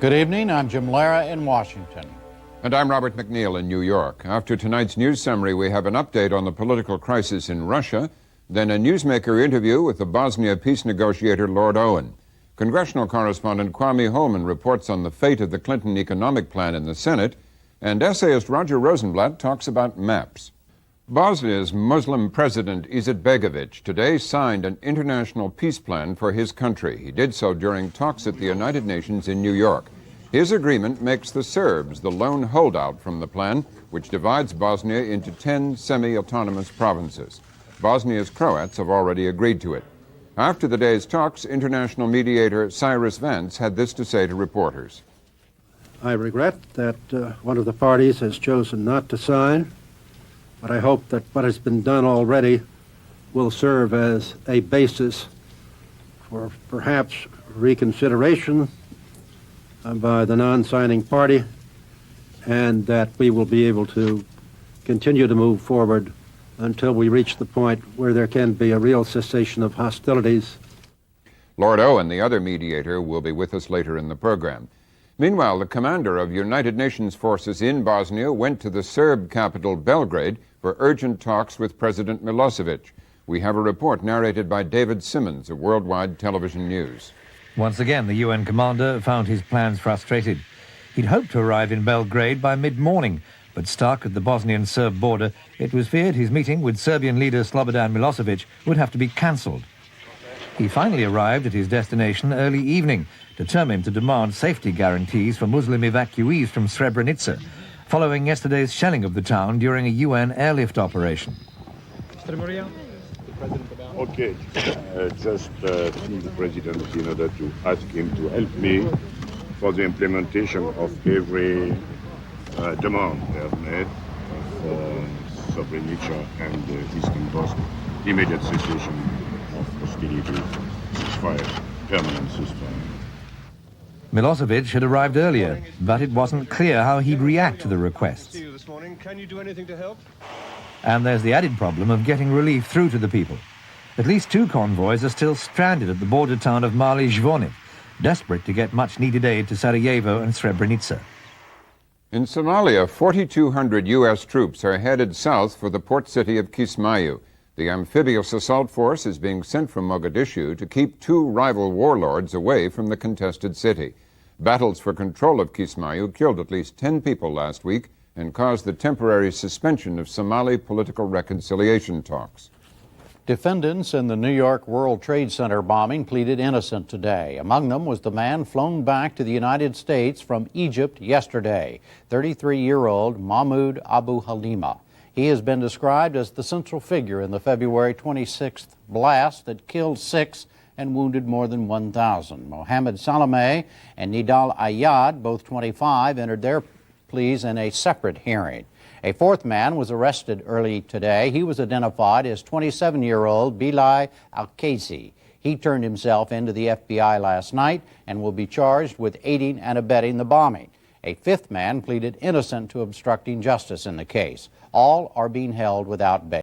Good evening, I'm Jim Lara in Washington. And I'm Robert MacNeil in New York. After tonight's news summary, we have an update on the political crisis in Russia, then a newsmaker interview with the Bosnia peace negotiator Lord Owen. Congressional correspondent Kwame Holman reports on the fate of the Clinton economic plan in the Senate, and essayist Roger Rosenblatt talks about maps. Bosnia's Muslim president Izetbegovic today signed an international peace plan for his country. He did so during talks at the United Nations in New York. His agreement makes the Serbs the lone holdout from the plan, which divides Bosnia into 10 semi-autonomous provinces. Bosnia's Croats have already agreed to it. After the day's talks, international mediator Cyrus Vance had this to say to reporters. I regret that one of the parties has chosen not to sign, but I hope that what has been done already will serve as a basis for perhaps reconsideration by the non-signing party, and that we will be able to continue to move forward until we reach the point where there can be a real cessation of hostilities. Lord Owen, the other mediator, will be with us later in the program. Meanwhile, the commander of United Nations forces in Bosnia went to the Serb capital Belgrade for urgent talks with President Milosevic. We have a report narrated by David Simmons of Worldwide Television News. Once again, the UN commander found his plans frustrated. He'd hoped to arrive in Belgrade by mid-morning, but stuck at the Bosnian-Serb border, it was feared his meeting with Serbian leader Slobodan Milosevic would have to be cancelled. He finally arrived at his destination early evening, determined to demand safety guarantees for Muslim evacuees from Srebrenica, following yesterday's shelling of the town during a UN airlift operation. Okay, just to the President in order to ask him to help me for the implementation of every demand they have made for Srebrenica and Eastern Bosnia. Immediate cessation of hostilities, ceasefire, permanent ceasefire. Milosevic had arrived earlier, but it wasn't clear how he'd react to the requests. Can you do anything to help? And there's the added problem of getting relief through to the people. At least 2 convoys are still stranded at the border town of Mali Zvornik, desperate to get much-needed aid to Sarajevo and Srebrenica. In Somalia, 4,200 U.S. troops are headed south for the port city of Kismayu. The amphibious assault force is being sent from Mogadishu to keep 2 rival warlords away from the contested city. Battles for control of Kismayu killed at least 10 people last week and caused the temporary suspension of Somali political reconciliation talks. Defendants in the New York World Trade Center bombing pleaded innocent today. Among them was the man flown back to the United States from Egypt yesterday, 33-year-old Mahmoud Abu Halima. He has been described as the central figure in the February 26th blast that killed 6 and wounded more than 1,000. Mohammed Salameh and Nidal Ayad, both 25, entered their pleas in a separate hearing. A 4th man was arrested early today. He was identified as 27-year-old Bilal Al-Kaisi. He turned himself into the FBI last night and will be charged with aiding and abetting the bombing. A 5th man pleaded innocent to obstructing justice in the case. All are being held without bail.